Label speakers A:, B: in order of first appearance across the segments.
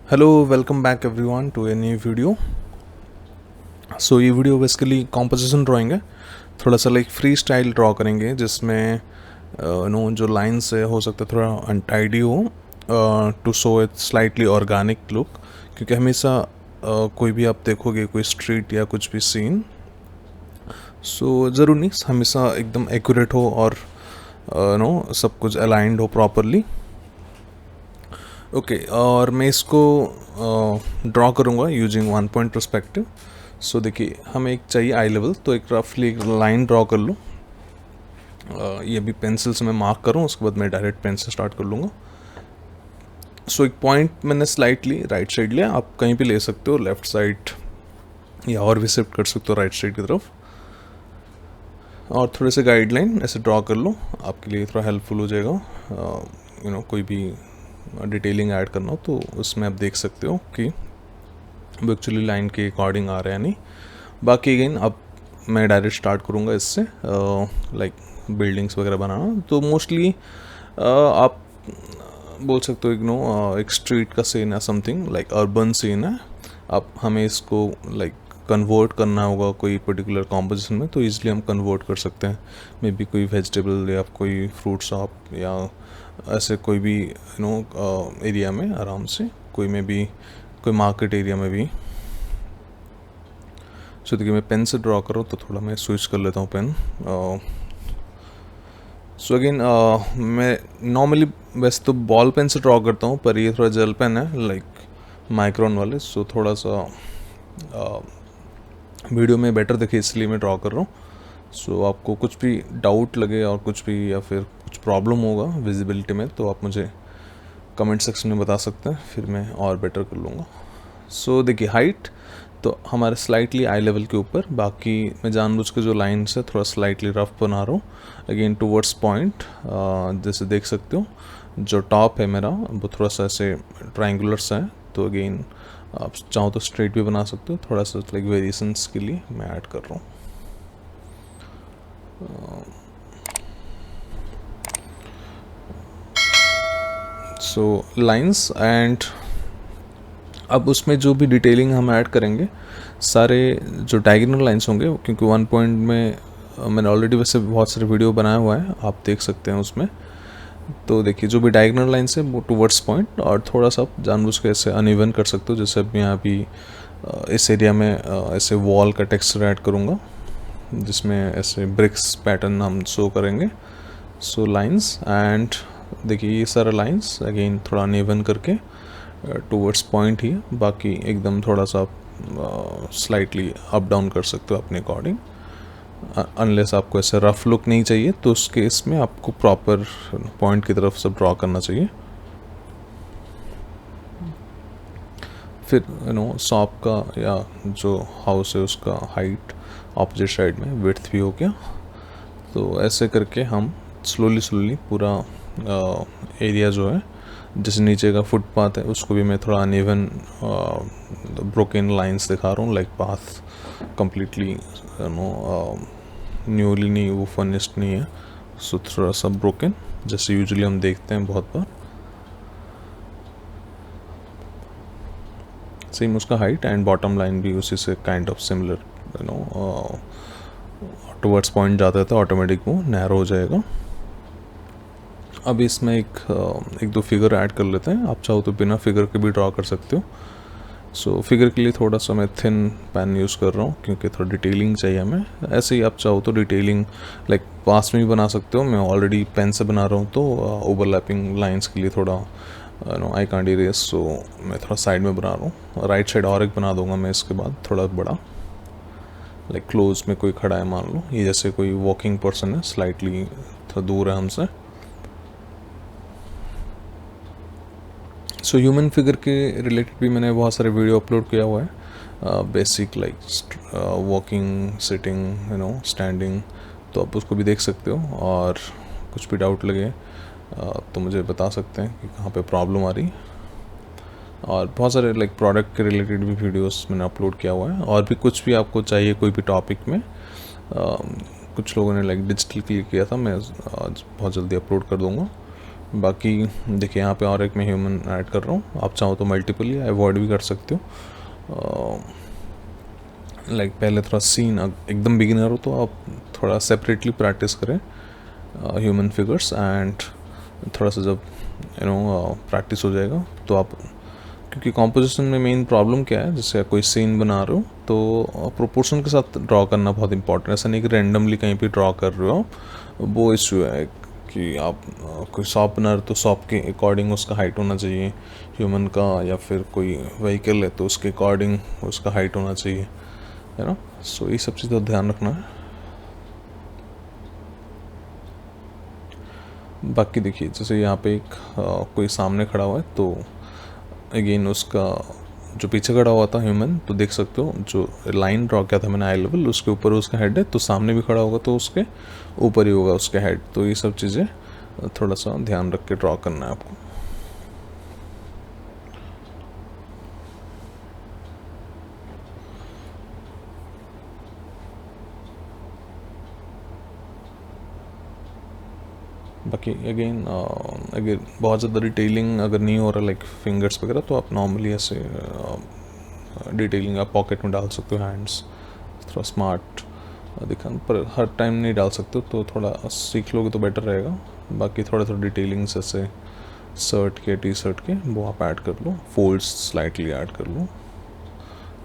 A: Hello welcome back everyone to a new video. So ये video basically composition drawing है। थोड़ा सा like free style draw करेंगे जिसमें नो जो लाइन्स है हो सकता है थोड़ा अनटाइडी हो to show it slightly organic look. क्योंकि हमेशा कोई भी आप देखोगे कोई स्ट्रीट या कुछ भी सीन सो ज़रूर नहीं हमेशा एकदम एक्यूरेट हो और नो सब कुछ अलाइंड हो प्रॉपरली। ओके और मैं इसको ड्रॉ करूँगा यूजिंग 1 पॉइंट पर्सपेक्टिव। सो देखिए हमें एक चाहिए आई लेवल, तो एक रफली एक लाइन ड्रॉ कर लूँ। ये भी पेंसिल से मैं मार्क करूँ, उसके बाद मैं डायरेक्ट पेन से स्टार्ट कर लूँगा। सो एक पॉइंट मैंने स्लाइटली राइट साइड लिया, आप कहीं भी ले सकते हो, लेफ्ट साइड या और भी शिफ्ट कर सकते हो राइट साइड की तरफ। और थोड़े से गाइडलाइन ऐसे ड्रॉ कर लो, आपके लिए थोड़ा हेल्पफुल हो जाएगा। कोई भी डिटेलिंग ऐड करना हो तो उसमें आप देख सकते हो कि वो एक्चुअली लाइन के अकॉर्डिंग आ रहा है नहीं। बाकी अगेन अब मैं डायरेक्ट स्टार्ट करूँगा इससे लाइक बिल्डिंग्स वगैरह बनाना। तो मोस्टली आप बोल सकते हो एक स्ट्रीट का सीन है, समथिंग लाइक अर्बन सीन है। अब हमें इसको लाइक कन्वर्ट करना होगा कोई पर्टिकुलर कॉम्पोजिशन में, तो ईजिली हम कन्वर्ट कर सकते हैं। मे बी कोई वेजिटेबल या कोई फ्रूट शॉप या ऐसे कोई भी एरिया में आराम से, कोई में भी कोई मार्केट एरिया में भी। सो देखिए मैं पेन से ड्रॉ करूँ तो थोड़ा मैं स्विच कर लेता हूँ पेन। सो अगेन मैं नॉर्मली वैसे तो बॉल पेन से ड्रॉ करता हूँ, पर ये थोड़ा जेल पेन है लाइक माइक्रोन वाले, सो थोड़ा सा वीडियो में बेटर दिखे इसलिए मैं ड्रॉ कर रहा हूँ। सो आपको कुछ भी डाउट लगे और कुछ भी या फिर कुछ प्रॉब्लम होगा विजिबिलिटी में तो आप मुझे कमेंट सेक्शन में बता सकते हैं, फिर मैं और बेटर कर लूँगा। सो देखिए हाइट तो हमारे स्लाइटली आई लेवल के ऊपर, बाकी मैं जानबूझ के जो लाइन्स है थोड़ा स्लाइटली रफ बना रहा हूँ अगेन टूवर्ड्स पॉइंट। जैसे देख सकते हो जो टॉप है मेरा वो थोड़ा सा ऐसे ट्राइंगुलर सा है, तो अगेन आप चाहो तो स्ट्रेट भी बना सकते हो, थोड़ा सा लाइक वेरिएशंस के लिए मैं ऐड कर रहा हूँ। सो लाइंस एंड अब उसमें जो भी डिटेलिंग हम ऐड करेंगे सारे जो डायगोनल लाइंस होंगे, क्योंकि 1 पॉइंट में मैंने ऑलरेडी वैसे बहुत सारे वीडियो बनाया हुआ है, आप देख सकते हैं उसमें। तो देखिए जो भी डायगोनल लाइंस है वो टूवर्ड्स पॉइंट, और थोड़ा सा आप जानबूझ के ऐसे अनइवन कर सकते हो। जैसे अब मैं अभी इस एरिया में ऐसे वॉल का टेक्सचर ऐड करूँगा जिसमें ऐसे ब्रिक्स पैटर्न हम शो करेंगे। सो लाइंस एंड देखिए ये सारा लाइंस अगेन थोड़ा अनइवन करके टूवर्ड्स पॉइंट ही, बाकी एकदम थोड़ा सा स्लाइटली अप डाउन कर सकते हो अपने अकॉर्डिंग। अनलेस आपको ऐसे रफ लुक नहीं चाहिए तो उस केस में आपको प्रॉपर पॉइंट की तरफ से ड्रॉ करना चाहिए। फिर शॉप का या जो हाउस है उसका हाइट ऑपोजिट साइड में विड्थ भी हो गया। तो ऐसे करके हम स्लोली पूरा एरिया जो है, जैसे नीचे का फुटपाथ है उसको भी मैं थोड़ा अनइवन ब्रोकन लाइंस दिखा रहा हूँ, लाइक पाथ कम्प्लीटली न्यूली नहीं, वो फर्निश्ड नहीं है, सो थोड़ा सा ब्रोकन जैसे यूजुअली हम देखते हैं बहुत बार। सेम उसका हाइट एंड बॉटम लाइन भी उसी से kind of similar towards point जाता है तो ऑटोमेटिक वो नैरो हो जाएगा। अब इसमें एक दो फिगर ऐड कर लेते हैं, आप चाहो तो बिना फिगर के भी ड्रॉ कर सकते हो। सो फिगर के लिए थोड़ा सा मैं थिन पेन यूज़ कर रहा हूँ क्योंकि थोड़ा डिटेलिंग चाहिए हमें। ऐसे ही आप चाहो तो डिटेलिंग लाइक पास में भी बना सकते हो, मैं ऑलरेडी पेन से बना रहा हूँ तो ओवरलैपिंग लाइंस के लिए थोड़ा आई कांट इरेज, सो मैं थोड़ा साइड में बना रहा हूँ। राइट साइड और एक बना दूंगा मैं इसके बाद थोड़ा बड़ा, लाइक क्लोज में कोई खड़ा है मान लो, ये जैसे कोई वॉकिंग पर्सन है, स्लाइटली थोड़ा दूर है हमसे। सो ह्यूमन फिगर के रिलेटेड भी मैंने बहुत सारे वीडियो अपलोड किया हुआ है, basic like walking, sitting, standing, तो आप उसको भी देख सकते हो। और कुछ भी डाउट लगे तो मुझे बता सकते हैं कि कहाँ पे प्रॉब्लम आ रही। और बहुत सारे लाइक प्रोडक्ट के रिलेटेड भी वीडियोस मैंने अपलोड किया हुआ है, और भी कुछ भी आपको चाहिए कोई भी टॉपिक में कुछ लोगों ने लाइक डिजिटल क्लिक किया था, मैं आज बहुत जल्दी अपलोड कर दूँगा। बाकी देखिए यहाँ पे और एक मैं ह्यूमन ऐड कर रहा हूँ, आप चाहो तो मल्टीपल या अवॉइड भी कर सकते हो। लाइक पहले थोड़ा सीन एकदम बिगिनर हो तो आप थोड़ा सेपरेटली प्रैक्टिस करें ह्यूमन फिगर्स, एंड थोड़ा सा जब प्रैक्टिस हो जाएगा तो आप, क्योंकि कॉम्पोजिशन में मेन प्रॉब्लम क्या है, जैसे कोई सीन बना रहे हो तो प्रोपोर्शन के साथ ड्रॉ करना बहुत इंपॉर्टेंट है। ऐसा नहीं कि रैंडमली कहीं पे ड्रॉ कर रहे हो, वो इशू है कि आप कोई शॉप बना रहे तो शॉप के अकॉर्डिंग उसका हाइट होना चाहिए ह्यूमन का, या फिर कोई व्हीकल है तो उसके अकॉर्डिंग उसका हाइट होना चाहिए, है ना। सो ये सब चीज़ का ध्यान रखना है। बाकी देखिए जैसे यहाँ पे एक कोई सामने खड़ा हुआ है तो अगेन उसका जो पीछे खड़ा हुआ था ह्यूमन, तो देख सकते हो जो लाइन ड्रॉ किया था मैंने आई लेवल, उसके ऊपर उसका हेड है, तो सामने भी खड़ा होगा तो उसके ऊपर ही होगा उसका हेड। तो ये सब चीज़ें थोड़ा सा ध्यान रख के ड्रॉ करना है आपको। बाकी अगेन अगर बहुत ज़्यादा डिटेलिंग अगर नहीं हो रहा लाइक फिंगर्स वगैरह, तो आप नॉर्मली ऐसे डिटेलिंग आप पॉकेट में डाल सकते हो, हैंड्स थोड़ा स्मार्ट दिखा, पर हर टाइम नहीं डाल सकते हो, तो थोड़ा सीख लोगे तो बेटर रहेगा। बाकी थोड़ा थोड़ा डिटेलिंग्स जैसे शर्ट के, टी शर्ट के, वो आप ऐड कर लो, फोल्ड्स स्लाइटली ऐड कर लो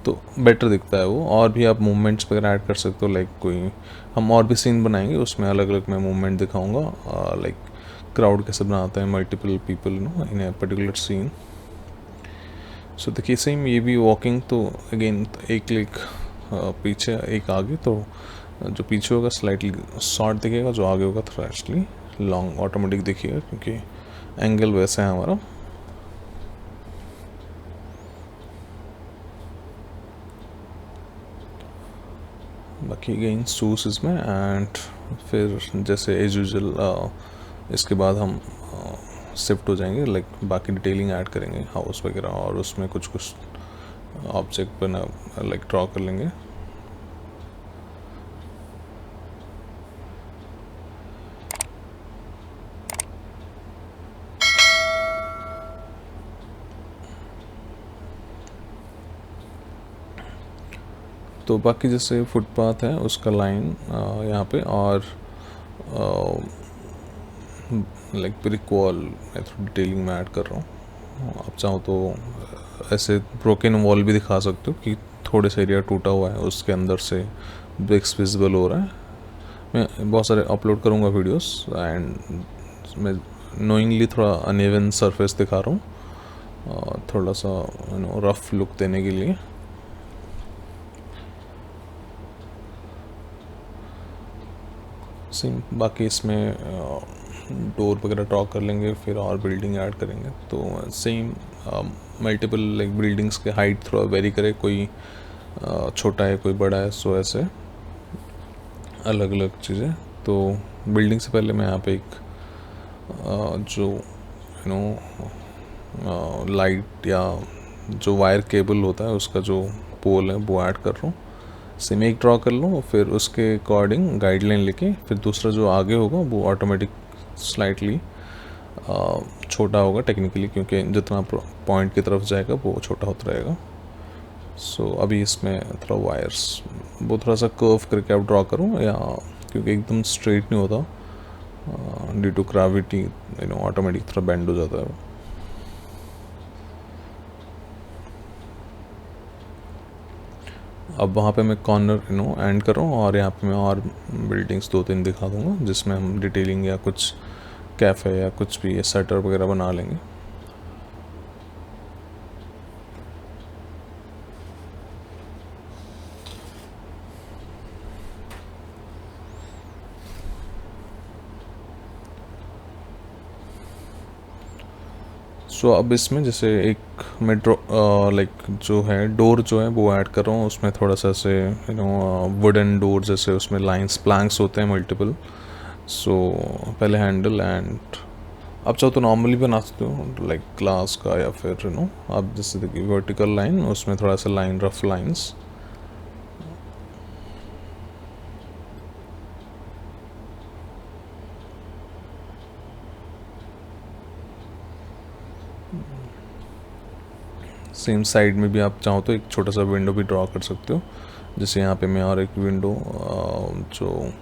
A: तो बेटर दिखता है वो। और भी आप मूवमेंट्स वगैरह ऐड कर सकते हो, लाइक कोई हम और भी सीन बनाएंगे उसमें अलग अलग मैं मूवमेंट दिखाऊंगा, लाइक क्राउड कैसे बनाता है, multiple people in a particular scene. So देखिए सेम ये भी वॉकिंग, तो अगेन एक क्लिक पीछे एक आगे, तो जो पीछे होगा स्लाइटली शॉर्ट दिखेगा, जो आगे होगा थोड़ा एक्चुअली लॉन्ग ऑटोमेटिक दिखेगा, क्योंकि एंगल वैसा है हमारा। बाकी अगेन शूज इसमें, एंड फिर जैसे एज यूजल इसके बाद हम शिफ्ट हो जाएंगे, लाइक बाकी डिटेलिंग ऐड करेंगे हाउस वगैरह, और उसमें कुछ कुछ ऑब्जेक्ट बना लाइक ड्रॉ कर लेंगे। तो बाकी जैसे फुटपाथ है उसका लाइन यहाँ पे, और लाइक ब्रिक वॉल मैं थोड़ी डिटेलिंग में ऐड कर रहा हूँ। आप चाहो तो ऐसे ब्रोकन वॉल भी दिखा सकते हो कि थोड़े से एरिया टूटा हुआ है, उसके अंदर से ब्रिक्स विजिबल हो रहा है। मैं बहुत सारे अपलोड करूँगा वीडियोस, एंड मैं नोइंगली थोड़ा अनइवन सरफेस दिखा रहा हूँ, थोड़ा सा रफ लुक देने के लिए। सेम बाकी इसमें डोर वगैरह ड्रॉ कर लेंगे, फिर और बिल्डिंग ऐड करेंगे, तो सेम मल्टीपल लाइक बिल्डिंग्स के हाइट थोड़ा वेरी करे, कोई छोटा है कोई बड़ा है, सो ऐसे अलग अलग चीज़ें। तो बिल्डिंग से पहले मैं यहाँ पे एक जो लाइट या जो वायर केबल होता है उसका जो पोल है वो ऐड कर रहा हूँ। सेम एक ड्रॉ कर लो, फिर उसके अकॉर्डिंग गाइडलाइन लेके फिर दूसरा जो आगे होगा वो ऑटोमेटिक स्लाइटली छोटा होगा टेक्निकली, क्योंकि जितना पॉइंट की तरफ जाएगा वो छोटा होता रहेगा। सो अभी इसमें थोड़ा वायर्स वो थोड़ा सा कर्व करके आप ड्रॉ करूँ, या क्योंकि एकदम स्ट्रेट नहीं होता ड्यू टू ग्रेविटी, ऑटोमेटिक थोड़ा बेंड हो जाता है। अब वहाँ पे मैं कॉर्नर एंड कर रहा हूँ, और यहाँ पे मैं और बिल्डिंग्स 2-3 दिखा दूँगा जिसमें हम डिटेलिंग या कुछ कैफ़े या कुछ भी शटर वगैरह बना लेंगे। सो अब इसमें जैसे एक मैं लाइक जो है डोर जो है वो ऐड कर रहा हूँ, उसमें थोड़ा सा ऐसे वुडन डोर जैसे उसमें लाइंस प्लैंक्स होते हैं मल्टीपल। सो पहले हैंडल, एंड आप चाहो तो नॉर्मली बना सकते हो लाइक ग्लास का, या फिर आप जैसे देखिए वर्टिकल लाइन, उसमें थोड़ा सा line rough lines. Same side में भी आप चाहो तो एक छोटा सा विंडो भी ड्रॉ कर सकते हो। जैसे यहाँ पे मैं और एक विंडो जो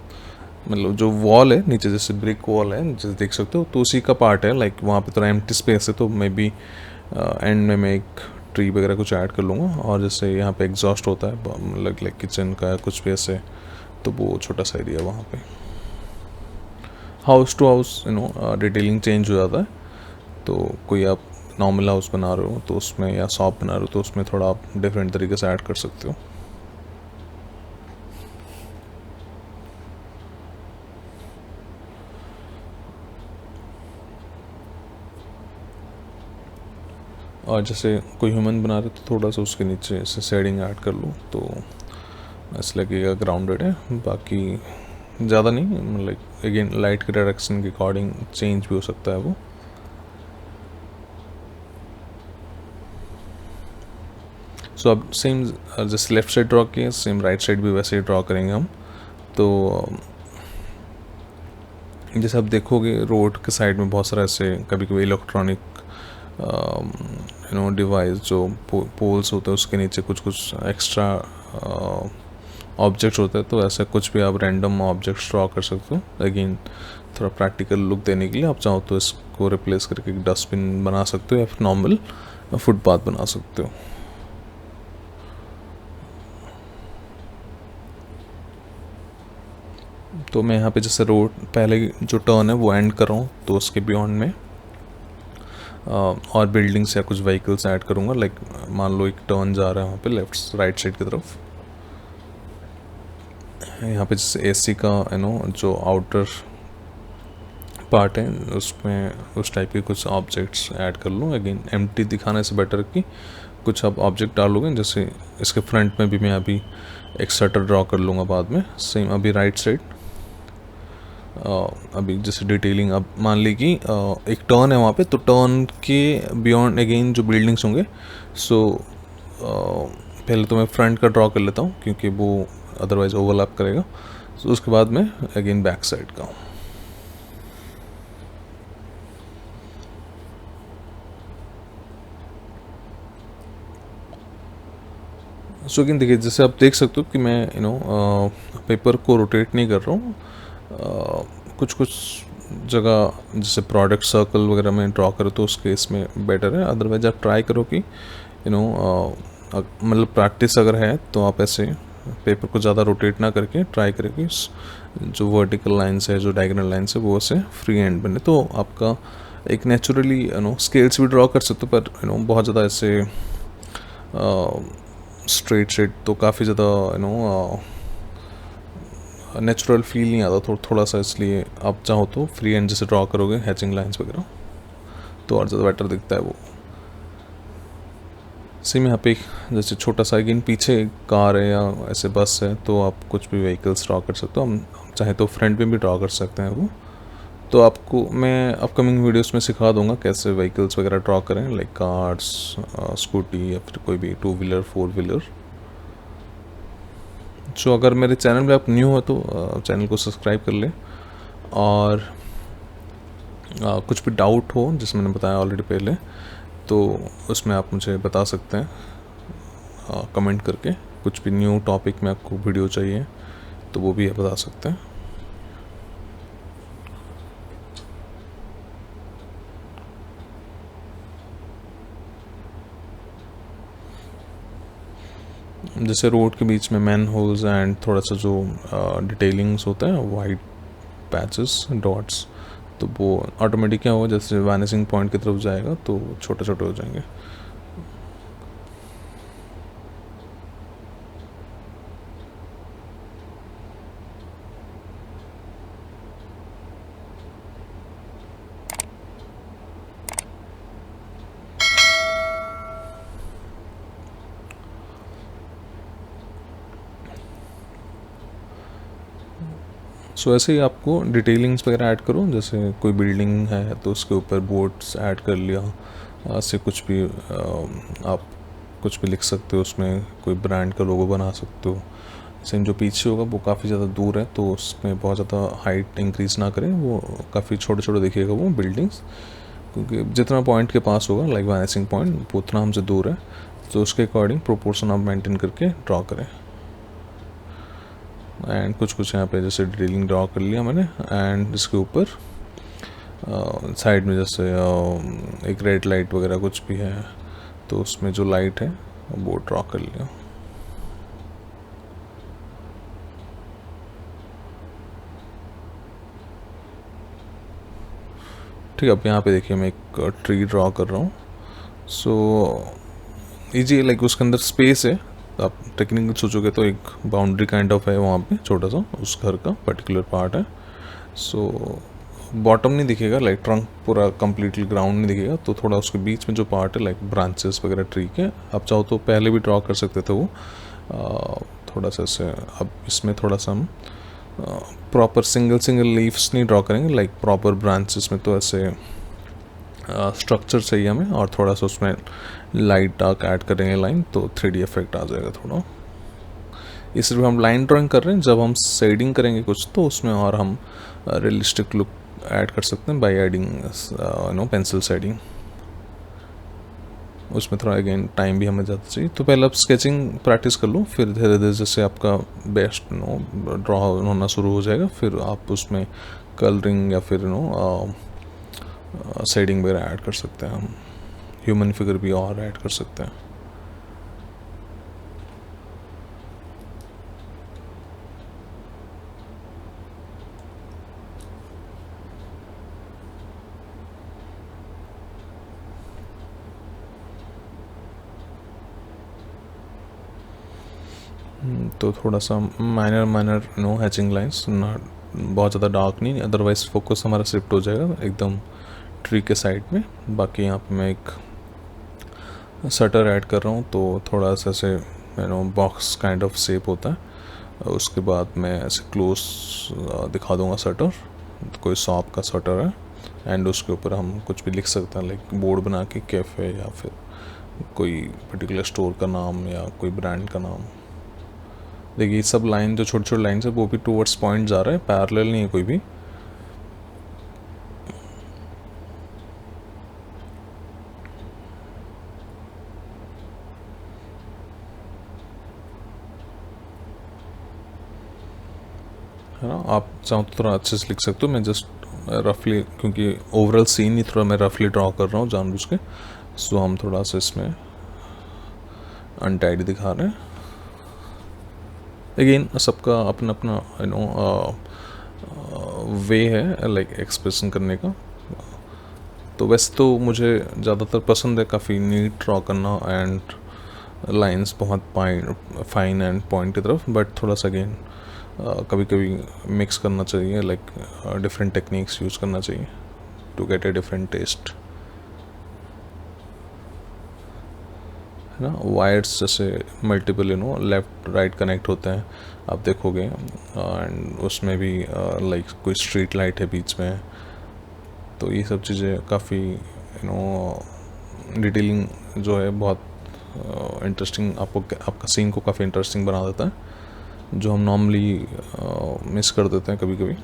A: मतलब जो वॉल है नीचे जैसे ब्रिक वॉल है जैसे देख सकते हो, तो उसी का पार्ट है। लाइक वहाँ पे थोड़ा एम्प्टी स्पेस है, तो मे बी एंड में मैं एक ट्री वगैरह कुछ ऐड कर लूँगा। और जैसे यहाँ पे एग्जॉस्ट होता है मतलब लाइक किचन का कुछ भी ऐसे, तो वो छोटा सा एरिया वहाँ पे। House to house detailing change हो जाता है। तो कोई आप नॉर्मल हाउस बना रहे हो तो उसमें, या शॉप बना रहे हो तो उसमें थोड़ा आप डिफरेंट तरीके से ऐड कर सकते हो। और जैसे कोई ह्यूमन बना रहे तो थोड़ा सा उसके नीचे से शेडिंग ऐड कर लूँ तो ऐसा लगेगा ग्राउंडेड है। बाकी ज़्यादा नहीं, मतलब अगेन लाइट के डायरेक्शन के अकॉर्डिंग चेंज भी हो सकता है वो। सो अब सेम जैसे लेफ़्ट साइड ड्रॉ किए, सेम राइट साइड भी वैसे ही ड्रॉ करेंगे हम। तो जैसे आप देखोगे रोड के साइड में बहुत सारा ऐसे कभी कभी इलेक्ट्रॉनिक डिवाइस जो पोल्स होते हैं उसके नीचे कुछ कुछ एक्स्ट्रा ऑब्जेक्ट्स होते हैं। तो ऐसा कुछ भी आप रैंडम ऑब्जेक्ट्स ड्रॉ कर सकते हो। अगेन थोड़ा प्रैक्टिकल लुक देने के लिए आप चाहो तो इसको रिप्लेस करके एक डस्टबिन बना सकते हो या फिर नॉर्मल फुटपाथ बना सकते हो। तो मैं यहाँ पे जैसे रोड पहले जो टर्न है वो एंड कर रहा हूँ, तो उसके बियॉन्ड में और बिल्डिंग्स या कुछ व्हीकल्स ऐड करूँगा। लाइक मान लो एक टर्न जा रहा है वहाँ पे लेफ्ट राइट साइड की तरफ। यहाँ पे जैसे एसी का जो आउटर पार्ट है उसमें उस टाइप के कुछ ऑब्जेक्ट्स ऐड कर लूँ। अगेन एम्प्टी दिखाने से बेटर कि कुछ आप ऑब्जेक्ट डालोगे। जैसे इसके फ्रंट में भी मैं अभी एक शटर ड्रॉ कर लूँगा बाद में। सेम अभी राइट साइड अभी जैसे डिटेलिंग अब मान ली कि एक टर्न है वहाँ पे, तो टर्न के बियॉन्ड अगेन जो बिल्डिंग्स होंगे। सो पहले तो मैं फ्रंट का ड्रॉ कर लेता हूँ क्योंकि वो अदरवाइज ओवरलैप करेगा। सो उसके बाद मैं अगेन बैक साइड का। सो अगेन देखिए जैसे आप देख सकते हो कि मैं पेपर को रोटेट नहीं कर रहा हूँ। कुछ कुछ जगह जैसे प्रोडक्ट सर्कल वगैरह में ड्रॉ करो तो उस केस में बेटर है। अदरवाइज आप ट्राई करो कि मतलब प्रैक्टिस अगर है तो आप ऐसे पेपर को ज़्यादा रोटेट ना करके ट्राई करें कि जो वर्टिकल लाइन्स है जो डायगोनल लाइन्स है वो ऐसे फ्री हैंड बने, तो आपका एक नेचुरली स्केल्स भी ड्रॉ कर सकते हो। पर बहुत ज़्यादा ऐसे स्ट्रेट तो काफ़ी ज़्यादा नेचुरल फील नहीं आता थोड़ा सा। इसलिए आप चाहो तो फ्री हैंड जैसे ड्रॉ करोगे हैचिंग लाइंस वगैरह तो और ज़्यादा बेटर दिखता है वो। सेम यहाँ पे जैसे छोटा सा अगेन पीछे कार है या ऐसे बस है तो आप कुछ भी व्हीकल्स ड्रॉ कर सकते हो। हम चाहे तो फ्रंट में भी ड्रॉ कर सकते हैं वो। तो आपको मैं अपकमिंग वीडियोस में सिखा दूंगा कैसे व्हीकल्स वगैरह ड्रॉ करें, लाइक कार्स, स्कूटी या फिर कोई भी 2 व्हीलर 4 व्हीलर। सो अगर मेरे चैनल में आप न्यू हो तो चैनल को सब्सक्राइब कर लें। और कुछ भी डाउट हो जैसे मैंने बताया ऑलरेडी पहले, तो उसमें आप मुझे बता सकते हैं कमेंट करके। कुछ भी न्यू टॉपिक में आपको वीडियो चाहिए तो वो भी आप बता सकते हैं। जैसे रोड के बीच में मैन होल्स एंड थोड़ा सा जो डिटेलिंग्स होता है वाइट पैचेस डॉट्स, तो वो ऑटोमेटिक क्या होगा जैसे वैनिशिंग पॉइंट की तरफ जाएगा तो छोटे छोटे हो जाएंगे। सो ऐसे ही आपको डिटेलिंग्स वगैरह ऐड करो। जैसे कोई बिल्डिंग है तो उसके ऊपर बोर्ड्स ऐड कर लिया, ऐसे कुछ भी आप कुछ भी लिख सकते हो उसमें, कोई ब्रांड का लोगो बना सकते हो। सेम जो पीछे होगा वो काफ़ी ज़्यादा दूर है तो उसमें बहुत ज़्यादा हाइट इंक्रीज़ ना करें, वो काफ़ी छोटे छोटे दिखेगा वो बिल्डिंग्स। क्योंकि जितना पॉइंट के पास होगा लाइक वैनिसिंग पॉइंट उतना हमसे दूर है, तो उसके अकॉर्डिंग प्रोपोर्शन आप मेंटेन करके ड्रॉ करें। एंड कुछ यहाँ पे जैसे डिटेलिंग ड्रॉ कर लिया मैंने, एंड इसके ऊपर साइड में जैसे एक रेड लाइट वगैरह कुछ भी है तो उसमें जो लाइट है वो ड्रॉ कर लिया। ठीक है, अब यहाँ पे देखिए मैं एक ट्री ड्रॉ कर रहा हूँ। सो ईजी, लाइक उसके अंदर स्पेस है, आप टेक्निकल सोचोगे तो एक बाउंड्री काइंड ऑफ है वहाँ पे, छोटा सा उस घर का पर्टिकुलर पार्ट है। सो बॉटम नहीं दिखेगा, लाइक ट्रंक पूरा कम्प्लीटली ग्राउंड नहीं दिखेगा, तो थोड़ा उसके बीच में जो पार्ट है लाइक ब्रांचेस वगैरह ट्री के, आप चाहो तो पहले भी ड्रॉ कर सकते थे वो थोड़ा सा ऐसे। अब इसमें थोड़ा सा हम प्रॉपर सिंगल लीव्स नहीं ड्रॉ करेंगे, लाइक प्रॉपर ब्रांचेस में तो ऐसे स्ट्रक्चर चाहिए हमें, और थोड़ा सा उसमें लाइट डार्क ऐड करेंगे लाइन, तो 3D इफेक्ट आ जाएगा थोड़ा। ये सिर्फ हम लाइन ड्राइंग कर रहे हैं, जब हम शेडिंग करेंगे कुछ तो उसमें और हम रियलिस्टिक लुक ऐड कर सकते हैं बाय एडिंग पेंसिल शेडिंग। उसमें थोड़ा अगेन टाइम भी हमें ज़्यादा चाहिए, तो पहले आप स्केचिंग प्रैक्टिस कर लो, फिर धीरे धीरे जैसे आपका बेस्ट ड्रॉ होना शुरू हो जाएगा, फिर आप उसमें कलरिंग या फिर शेडिंग वगैरह ऐड कर सकते हैं। हम ह्यूमन फिगर भी और ऐड कर सकते हैं। तो थोड़ा सा माइनर हैचिंग लाइंस, ना बहुत ज़्यादा डार्क नहीं, अदरवाइज फोकस हमारा शिफ्ट हो जाएगा एकदम ट्री के साइड में। बाकी यहाँ पे मैं एक शटर ऐड कर रहा हूँ, तो थोड़ा सा ऐसे बॉक्स काइंड ऑफ शेप होता है। उसके बाद मैं ऐसे क्लोज दिखा दूँगा शटर, तो कोई शॉप का शटर है, एंड उसके ऊपर हम कुछ भी लिख सकते हैं, लाइक बोर्ड बना के कैफ़े या फिर कोई पर्टिकुलर स्टोर का नाम या कोई ब्रांड का नाम। देखिए ये सब लाइन जो छोटे छोटे लाइन है वो भी टूवर्ड्स पॉइंट जा रहा है, पैरेलल नहीं है कोई भी। है ना, आप चाहो तो थोड़ा अच्छे से लिख सकते हो, मैं जस्ट रफली, क्योंकि ओवरऑल सीन ही थोड़ा मैं रफली ड्रॉ कर रहा हूँ जानबूझ के, सो हम थोड़ा सा इसमें अनटाइडी दिखा रहे हैं। अगेन सबका अपना अपना वे है लाइक एक्सप्रेशन करने का। तो वैसे तो मुझे ज़्यादातर पसंद है काफ़ी नीट ड्रॉ करना एंड लाइंस बहुत फाइन एंड पॉइंट की तरफ, बट थोड़ा सा अगेन कभी कभी मिक्स करना चाहिए, लाइक डिफरेंट टेक्निक्स यूज़ करना चाहिए to get a different taste. है ना, वायर्स जैसे मल्टीपल लेफ़्ट राइट कनेक्ट होते हैं, आप देखोगे, एंड उसमें भी लाइक कोई स्ट्रीट लाइट है बीच में, तो ये सब चीज़ें काफ़ी डिटेलिंग जो है बहुत इंटरेस्टिंग, आपका सीन को काफ़ी इंटरेस्टिंग बना देता है, जो हम नॉर्मली मिस कर देते हैं कभी कभी।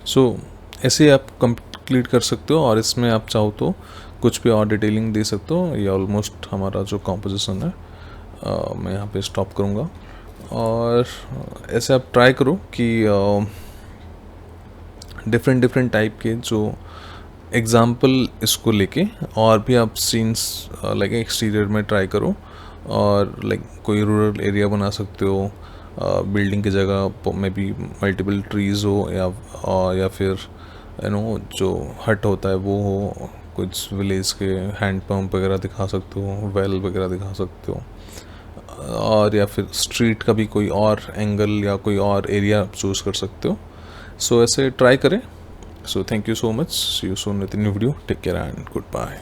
A: सो ऐसे आप कंप्लीट कर सकते हो, और इसमें आप चाहो तो कुछ भी और डिटेलिंग दे सकते हो। ये ऑलमोस्ट हमारा जो कॉम्पोजिशन है मैं यहाँ पे स्टॉप करूँगा, और ऐसे आप ट्राई करो कि डिफरेंट टाइप के जो एग्ज़ाम्पल इसको लेके और भी आप सीन्स लाइक एक्सटीरियर में ट्राई करो, और लाइक कोई रूरल एरिया बना सकते हो, बिल्डिंग की जगह में भी मल्टीपल ट्रीज़ हो, या फिर जो हट होता है वो हो, कुछ विलेज के हैंड पंप वगैरह दिखा सकते हो, वेल वगैरह दिखा सकते हो, और या फिर स्ट्रीट का भी कोई और एंगल या कोई और एरिया चूज़ कर सकते हो। सो ऐसे ट्राई करें। So thank you so much, see you soon with new video, take care and good bye.